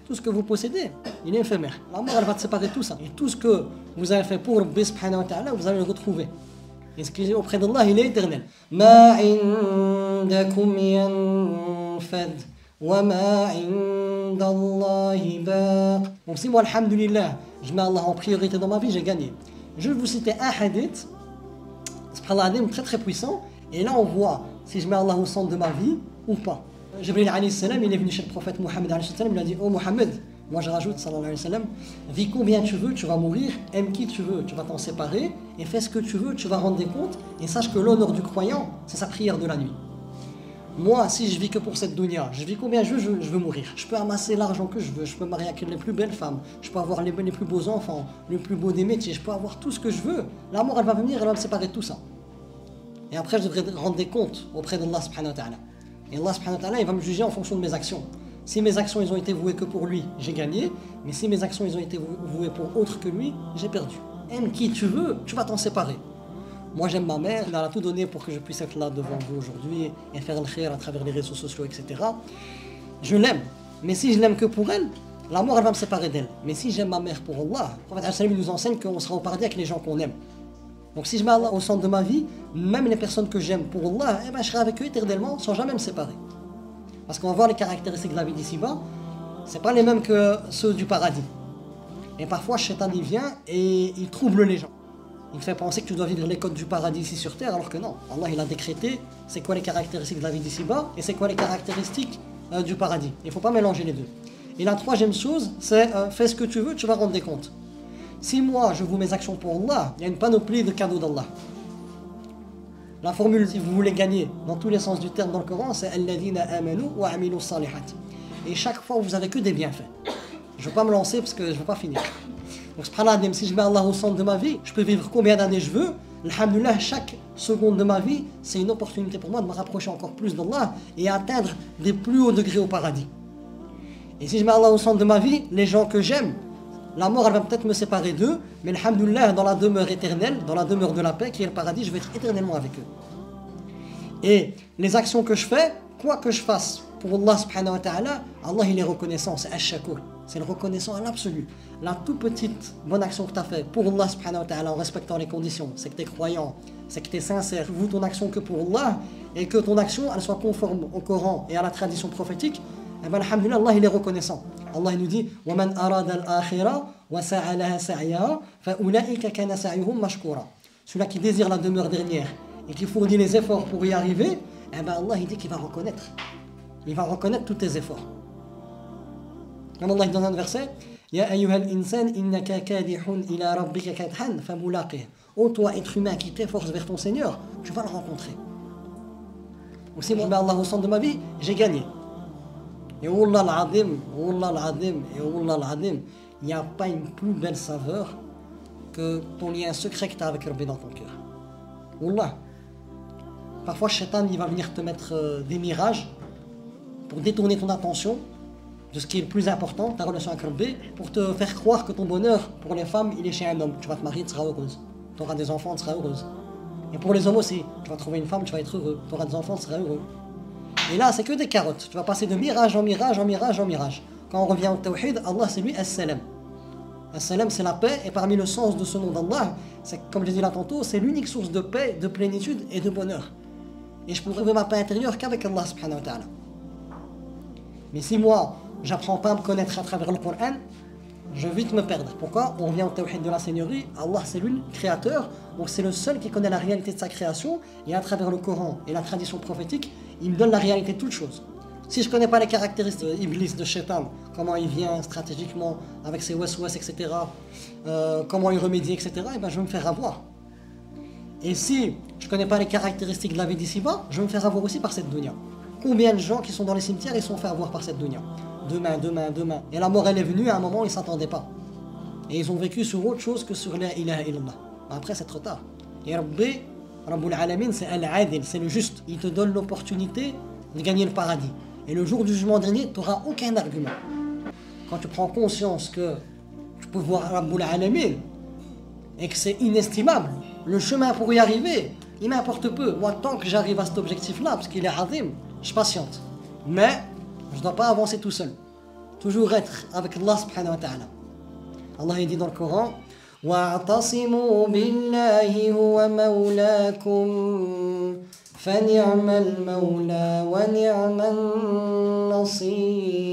tout ce que vous possédez, il est éphémère. La mort, elle va te séparer de tout ça. Et tout ce que vous avez fait pour Rabbi subhanahu wa ta'ala, vous allez le retrouver. Et ce qui est auprès d'Allah, il est éternel. Ma indakum yanfad wa ma indallahi baq. Donc si moi, alhamdulillah, je mets Allah en priorité dans ma vie, j'ai gagné. Je vais vous citer un hadith, subhanallah, très très puissant. Et là, on voit si je mets Allah au centre de ma vie ou pas. Jibril alayhi salam, il est venu chez le prophète Mohammed alayhi salam, il a dit: oh Mohammed, moi je rajoute sallallahu alayhi wa sallam, vis combien tu veux, tu vas mourir, aime qui tu veux, tu vas t'en séparer, et fais ce que tu veux, tu vas rendre des comptes, et sache que l'honneur du croyant, c'est sa prière de la nuit. Moi, si je vis que pour cette dunya, je vis combien je veux mourir. Je peux amasser l'argent que je veux, je peux marier avec les plus belles femmes, je peux avoir les plus beaux enfants, le plus beau des métiers, je peux avoir tout ce que je veux. La mort, elle va venir, elle va me séparer de tout ça. Et après, je devrais rendre des comptes auprès d'Allah subhanahu wa ta'ala. Et Allah subhanahu wa ta'ala, il va me juger en fonction de mes actions. Si mes actions ils ont été vouées que pour lui, j'ai gagné. Mais si mes actions ils ont été vouées pour autre que lui, j'ai perdu. Aime qui tu veux, tu vas t'en séparer. Moi j'aime ma mère, elle a tout donné pour que je puisse être là devant vous aujourd'hui et faire le khair à travers les réseaux sociaux, etc. Je l'aime. Mais si je l'aime que pour elle, la mort elle va me séparer d'elle. Mais si j'aime ma mère pour Allah, le prophète nous enseigne qu'on sera au paradis avec les gens qu'on aime. Donc si je mets Allah au centre de ma vie, même les personnes que j'aime pour Allah, eh ben, je serai avec eux éternellement sans jamais me séparer. Parce qu'on va voir les caractéristiques de la vie d'ici-bas, c'est pas les mêmes que ceux du paradis. Et parfois, Shaitan il vient et il trouble les gens. Il fait penser que tu dois vivre les codes du paradis ici sur terre, alors que non. Allah il a décrété c'est quoi les caractéristiques de la vie d'ici-bas et c'est quoi les caractéristiques du paradis. Il ne faut pas mélanger les deux. Et la troisième chose, c'est fais ce que tu veux, tu vas rendre des comptes. Si moi je vous mes actions pour Allah, il y a une panoplie de cadeaux d'Allah. La formule, si vous voulez gagner dans tous les sens du terme dans le Coran, c'est Alladhina amanu wa amilu salihat. Et chaque fois vous avez que des bienfaits. Je ne vais pas me lancer parce que je ne vais pas finir. Donc subhanallah, si je mets Allah au centre de ma vie, je peux vivre combien d'années je veux. Alhamdulillah, chaque seconde de ma vie, c'est une opportunité pour moi de me rapprocher encore plus d'Allah et atteindre des plus hauts degrés au paradis. Et si je mets Allah au centre de ma vie, les gens que j'aime, la mort elle va peut-être me séparer d'eux, mais alhamdoulilah, dans la demeure éternelle, dans la demeure de la paix qui est le paradis, je vais être éternellement avec eux. Et les actions que je fais, quoi que je fasse pour Allah subhanahu wa ta'ala, Allah il est reconnaissant, c'est ash-shakur, c'est le reconnaissant à l'absolu. La toute petite bonne action que tu as fait pour Allah subhanahu wa ta'ala en respectant les conditions, c'est que tu es croyant, c'est que tu es sincère, tu voues ton action que pour Allah, et que ton action elle soit conforme au Coran et à la tradition prophétique, et bien alhamdoulilah, Allah il est reconnaissant. Allah il nous dit وَمَنْ أَرَادَ الْآخِرَةَ وَسَعَى لَهَا سَعْيَهَا فَأُولَئِكَ كَانَ سَعْيُهُمْ مَشْكُورًا. Celui-là qui désire la demeure dernière et qui fournit les efforts pour y arriver, eh ben Allah il dit qu'il va reconnaître. Il va reconnaître tous tes efforts. Comme Allah dit dans un verset, Ya ayyuhal insan innaka kadihun ila rabbika kadhan famulaqih. Ô toi être humain qui t'efforce vers ton Seigneur, tu vas le rencontrer. Donc si moi je mets Allah au centre de ma vie, j'ai gagné. Et Wallah al-Adim, Wallah al-Adim, et Wallah al-Adim, il n'y a pas une plus belle saveur que ton lien secret que tu as avec Rabbi dans ton cœur. Wallah. Parfois, Shaitan, il va venir te mettre des mirages pour détourner ton attention de ce qui est le plus important, ta relation avec Rabbi, pour te faire croire que ton bonheur pour les femmes, il est chez un homme. Tu vas te marier, tu seras heureuse. Tu auras des enfants, tu seras heureuse. Et pour les hommes aussi, tu vas trouver une femme, tu vas être heureux. Tu auras des enfants, tu seras heureux. Et là, c'est que des carottes. Tu vas passer de mirage en mirage, en mirage, en mirage. Quand on revient au tawhid, Allah, c'est lui As-Salam. As-Salam, c'est la paix. Et parmi le sens de ce nom d'Allah, c'est, comme je l'ai dit là tantôt, c'est l'unique source de paix, de plénitude et de bonheur. Et je peux trouver ma paix intérieure qu'avec Allah subhanahu wa ta'ala. Mais si moi, j'apprends pas à me connaître à travers le Coran, je vais vite me perdre. Pourquoi? On revient au tawhid de la Seigneurie. Allah, c'est lui le créateur. Donc c'est le seul qui connaît la réalité de sa création. Et à travers le Coran et la tradition prophétique, il me donne la réalité de toutes choses. Si je ne connais pas les caractéristiques d'Iblis, de Shaitan, comment il vient stratégiquement avec ses waswas, etc., comment il remédie, etc., et ben je vais me faire avoir. Et si je ne connais pas les caractéristiques de la vie d'ici-bas, je vais me faire avoir aussi par cette dunya. Combien de gens qui sont dans les cimetières, ils sont fait avoir par cette dunya? Demain. Et la mort, elle est venue à un moment où ils ne s'attendaient pas. Et ils ont vécu sur autre chose que sur la ilaha illallah. Après, c'est trop tard. Et Rabbi, Rabbul Alamin, c'est Al-Adil, c'est le juste. Il te donne l'opportunité de gagner le paradis. Et le jour du jugement dernier, tu n'auras aucun argument. Quand tu prends conscience que tu peux voir Rabbul Alamin et que c'est inestimable, le chemin pour y arriver, il m'importe peu. Moi, tant que j'arrive à cet objectif-là, parce qu'il est azim, je patiente. Mais je ne dois pas avancer tout seul. toujours être avec Allah subhanahu wa ta'ala. Allah dit dans le Coran واعتصموا بالله هو مولاكم فنعم المولى ونعم النصير.